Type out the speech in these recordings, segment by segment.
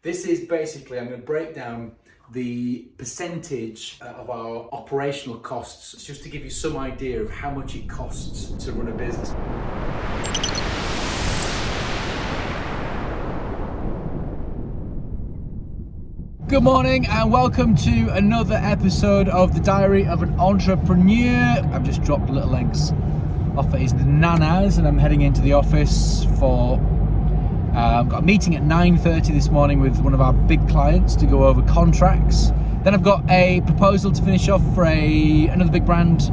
This is basically, I'm going to break down the percentage of our operational costs, just to give you some idea of how much it costs to run a business. Good morning and welcome to another episode of the Diary of an Entrepreneur. I've just dropped little legs off at his nana's and I'm heading into the office for I've got a meeting at 9:30 this morning with one of our big clients to go over contracts. Then I've got a proposal to finish off for another big brand,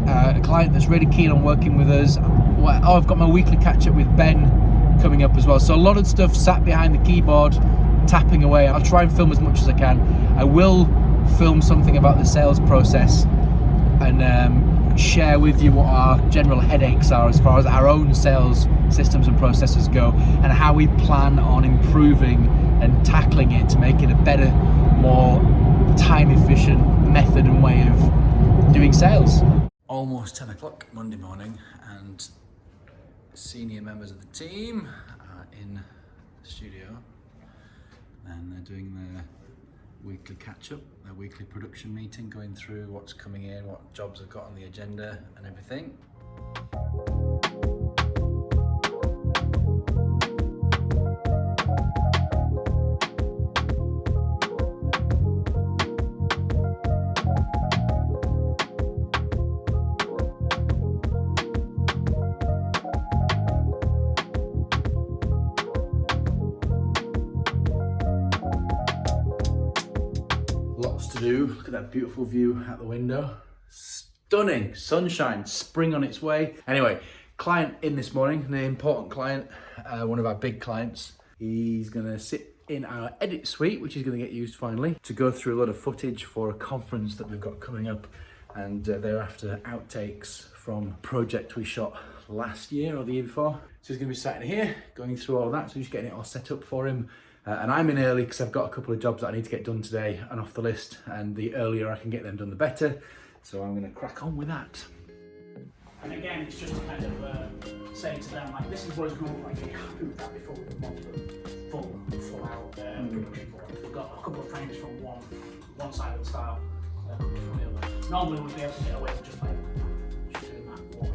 a client that's really keen on working with us. I've got my weekly catch up with Ben coming up as well. So a lot of stuff sat behind the keyboard, tapping away. I'll try and film as much as I can. I will film something about the sales process and share with you what our general headaches are as far as our own sales systems and processes go, and how we plan on improving and tackling it to make it a better, more time efficient method and way of doing sales. Almost 10 o'clock Monday morning and senior members of the team are in the studio and they're doing their weekly catch-up, their weekly production meeting, going through what's coming in, what jobs I've got on the agenda and everything. Lots to do. Look at that beautiful view out the window. Stunning, sunshine, spring on its way. Anyway, client in this morning, an important client, one of our big clients. He's gonna sit in our edit suite, which is gonna get used finally, to go through a lot of footage for a conference that we've got coming up, and thereafter outtakes from a project we shot last year or the year before. So he's gonna be sat in here, going through all of that, so just getting it all set up for him. And I'm in early because I've got a couple of jobs that I need to get done today and off the list, and the earlier I can get them done the better. So I'm going to crack on with that. And again, it's just to kind of say to them, like, this is what it's going to look like. Are you happy with that before we move on to the full out production board? We've got a couple of frames from one side of the style, a couple from the other. Normally we'd be able to get away with just doing that wall.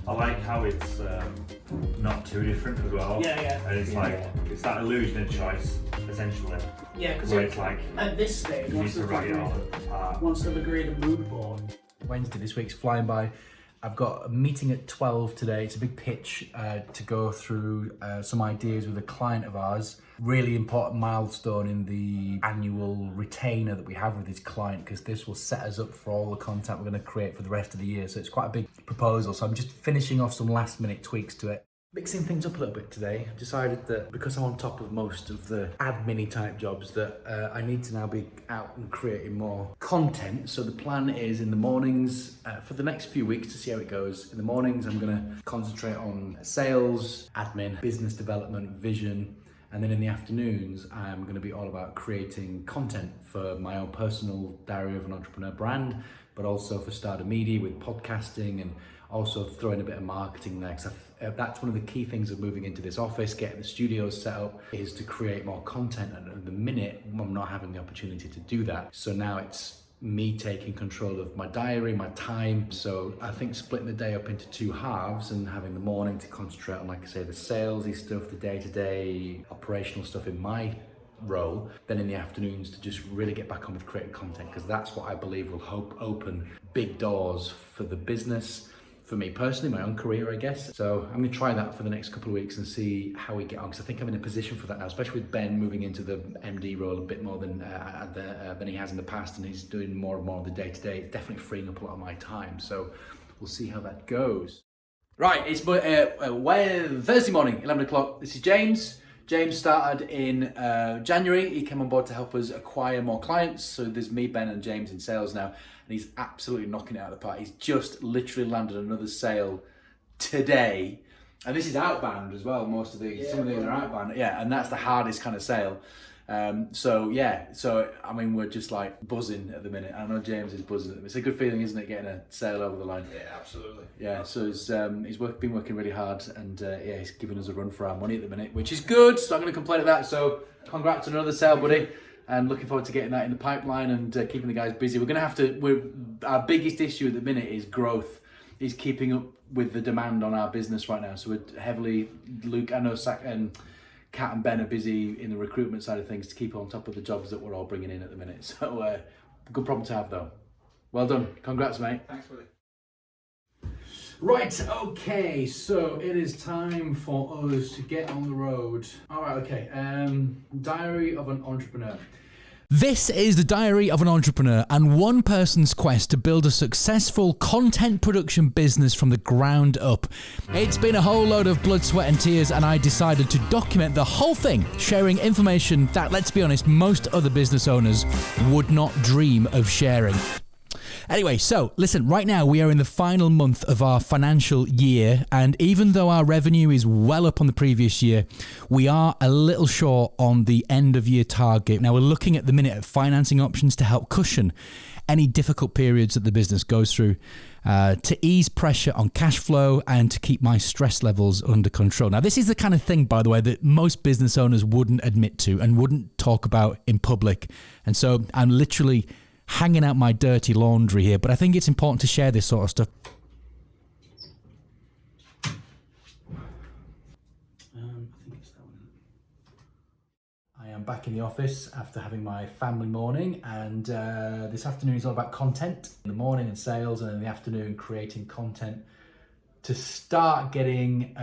I like how it's not too different as well. Yeah. And it's like, it's that illusion of choice, essentially. Yeah, because it's like, at this stage, you need to write it all apart. once they've agreed a mood board. Wednesday this week's flying by. I've got a meeting at 12 today. It's a big pitch to go through some ideas with a client of ours. Really important milestone in the annual retainer that we have with this client, because this will set us up for all the content we're going to create for the rest of the year. So it's quite a big proposal. So I'm just finishing off some last minute tweaks to it. Mixing things up a little bit today. I've decided that because I'm on top of most of the admin-y type jobs, that I need to now be out and creating more content. So the plan is in the mornings, for the next few weeks to see how it goes. In the mornings, I'm gonna concentrate on sales, admin, business development, vision. And then in the afternoons, I'm gonna be all about creating content for my own personal Diary of an Entrepreneur brand, but also for Starter Media with podcasting, and also throwing a bit of marketing there, because that's one of the key things of moving into this office, getting the studios set up, is to create more content. And at the minute, I'm not having the opportunity to do that. So now it's me taking control of my diary, my time. So I think splitting the day up into two halves and having the morning to concentrate on, like I say, the salesy stuff, the day-to-day operational stuff in my role, then in the afternoons to just really get back on with creating content, because that's what I believe will open big doors for the business, for me personally, my own career, I guess. So I'm gonna try that for the next couple of weeks and see how we get on, because I think I'm in a position for that now, especially with Ben moving into the MD role a bit more than he has in the past, and he's doing more and more of the day-to-day. It's definitely freeing up a lot of my time. So we'll see how that goes. Right, it's Thursday morning, 11 o'clock. This is James. James started in January. He came on board to help us acquire more clients. So there's me, Ben, and James in sales now. And he's absolutely knocking it out of the park. He's just literally landed another sale today. And this is outbound as well. Most of these, some of these are outbound. Yeah, and that's the hardest kind of sale. So I mean, we're just like buzzing at the minute. I know James is buzzing at the minute. It's a good feeling, isn't it, getting a sale over the line? Yeah, absolutely. Yeah, so he's been working really hard, and he's giving us a run for our money at the minute, which is good. So I'm going to complain at that. So congrats on another sale, buddy. And looking forward to getting that in the pipeline and keeping the guys busy. Our biggest issue at the minute is growth. Is keeping up with the demand on our business right now. So we're heavily, Luke, I know Kat and Ben are busy in the recruitment side of things to keep on top of the jobs that we're all bringing in at the minute. So good problem to have though. Well done. Congrats, mate. Thanks, buddy. Right, okay, so it is time for us to get on the road. All right, okay. Diary of an Entrepreneur. This is the diary of an entrepreneur and one person's quest to build a successful content production business from the ground up. It's been a whole load of blood, sweat and tears, and I decided to document the whole thing, sharing information that, let's be honest, most other business owners would not dream of sharing. Anyway, so listen, right now we are in the final month of our financial year, and even though our revenue is well up on the previous year, we are a little short on the end of year target. Now we're looking at the minute at financing options to help cushion any difficult periods that the business goes through, to ease pressure on cash flow and to keep my stress levels under control. Now this is the kind of thing, by the way, that most business owners wouldn't admit to and wouldn't talk about in public. And so I'm literally hanging out my dirty laundry here, but I think it's important to share this sort of stuff. I think it's that one. I am back in the office after having my family morning, and this afternoon is all about content. In the morning and sales, and in the afternoon creating content to start getting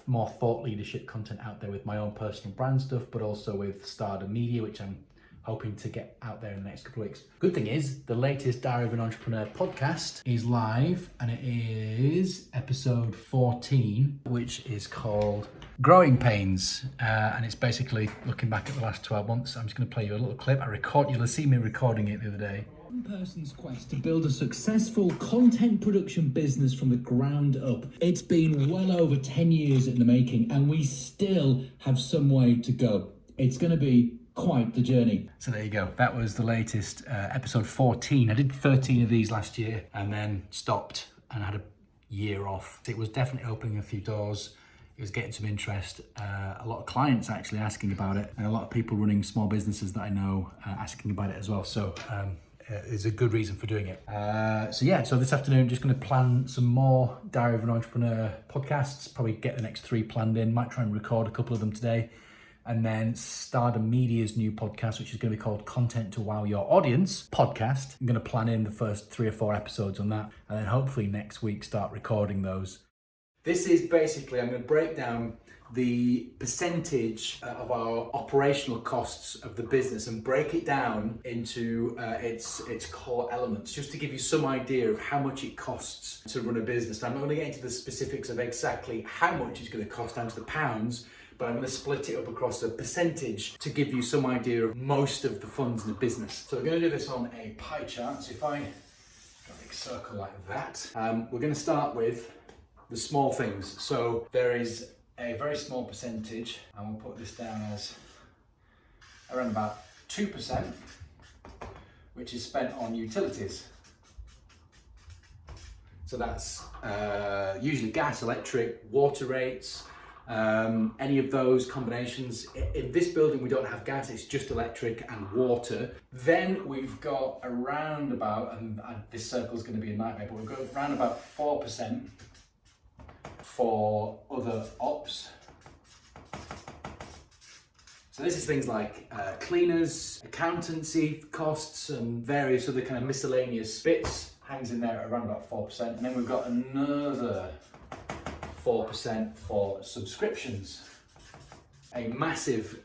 more thought leadership content out there with my own personal brand stuff, but also with Stardom Media, which I'm hoping to get out there in the next couple of weeks. Good thing is, the latest Diary of an Entrepreneur podcast is live, and it is episode 14, which is called Growing Pains. And it's basically looking back at the last 12 months. I'm just going to play you a little clip. You'll see me recording it the other day. One person's quest to build a successful content production business from the ground up. It's been well over 10 years in the making, and we still have some way to go. It's going to be quite the journey. So there you go. That was the latest episode 14. I did 13 of these last year and then stopped and had a year off. It was definitely opening a few doors. It was getting some interest. A lot of clients actually asking about it, and a lot of people running small businesses that I know asking about it as well. So there's a good reason for doing it. So this afternoon, just going to plan some more Diary of an Entrepreneur podcasts. Probably get the next 3 planned in. Might try and record a couple of them today. And then Stardom Media's new podcast, which is going to be called Content to Wow Your Audience podcast. I'm going to plan in the first 3 or 4 episodes on that, and then hopefully next week start recording those. This is basically, I'm going to break down the percentage of our operational costs of the business and break it down into its core elements, just to give you some idea of how much it costs to run a business. Now, I'm not going to get into the specifics of exactly how much it's going to cost down to the pounds, but I'm going to split it up across a percentage to give you some idea of most of the funds in the business. So we're going to do this on a pie chart. So if I draw a big circle like that, we're going to start with the small things. So there is a very small percentage, and we'll put this down as around about 2%, which is spent on utilities. So that's usually gas, electric, water rates, any of those combinations. In this building we don't have gas, it's just electric and water. Then we've got around about, and this circle is going to be a nightmare, but we've got around about 4% for other ops. So this is things like cleaners, accountancy costs, and various other kind of miscellaneous bits. Hangs in there at around about 4%. And then we've got another 4% for subscriptions. A massive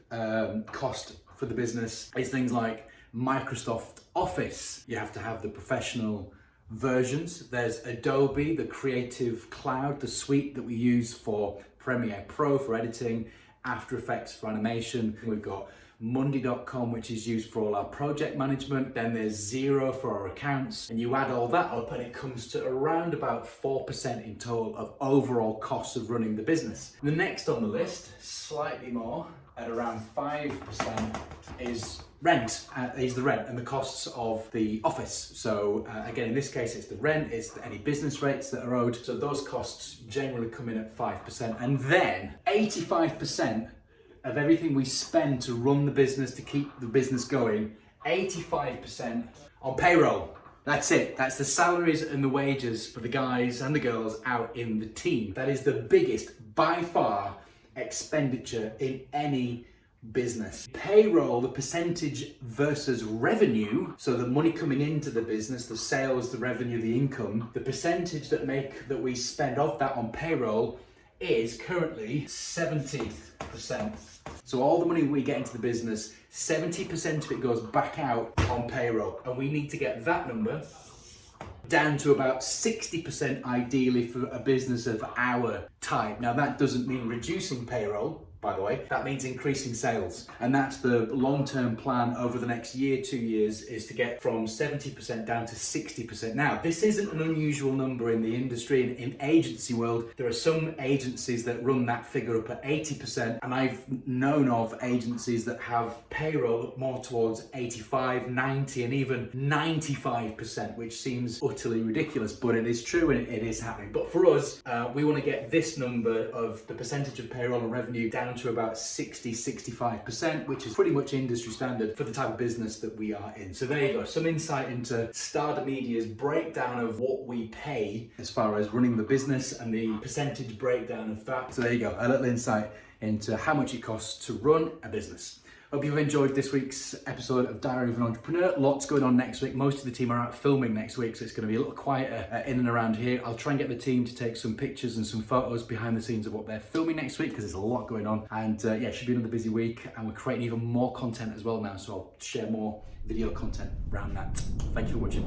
cost for the business is things like Microsoft Office. You have to have the professional versions. There's Adobe, the Creative Cloud, the suite that we use for Premiere Pro for editing, After Effects for animation. We've got Monday.com, which is used for all our project management. Then there's Xero for our accounts, and you add all that up and it comes to around about 4% in total of overall costs of running the business. The next on the list, slightly more, at around 5% is rent, is the rent and the costs of the office. So again, in this case, it's the rent, it's any business rates that are owed. So those costs generally come in at 5%. And then 85% of everything we spend to run the business, to keep the business going, 85% on payroll. That's it. That's the salaries and the wages for the guys and the girls out in the team. That is the biggest, by far, expenditure in any business. Payroll, the percentage versus revenue, so the money coming into the business, the sales, the revenue, the income, the percentage that we spend off that on payroll is currently 70%. So all the money we get into the business, 70% of it goes back out on payroll, and we need to get that number down to about 60% ideally for a business of our type. Now that doesn't mean reducing payroll, by the way, that means increasing sales. And that's the long-term plan over the next year, 2 years, is to get from 70% down to 60%. Now, this isn't an unusual number in the industry. In agency world, there are some agencies that run that figure up at 80%, and I've known of agencies that have payroll more towards 85, 90, and even 95%, which seems utterly ridiculous, but it is true and it is happening. But for us, we want to get this number of the percentage of payroll and revenue down to about 60-65%, which is pretty much industry standard for the type of business that we are in. So there you go, some insight into Starter Media's breakdown of what we pay as far as running the business and the percentage breakdown of that. So there you go, a little insight into how much it costs to run a business. Hope you've enjoyed this week's episode of Diary of an Entrepreneur. Lots going on next week. Most of the team are out filming next week, so it's going to be a little quieter in and around here. I'll try and get the team to take some pictures and some photos behind the scenes of what they're filming next week, because there's a lot going on. And yeah, it should be another busy week, and we're creating even more content as well now, so I'll share more video content around that. Thank you for watching.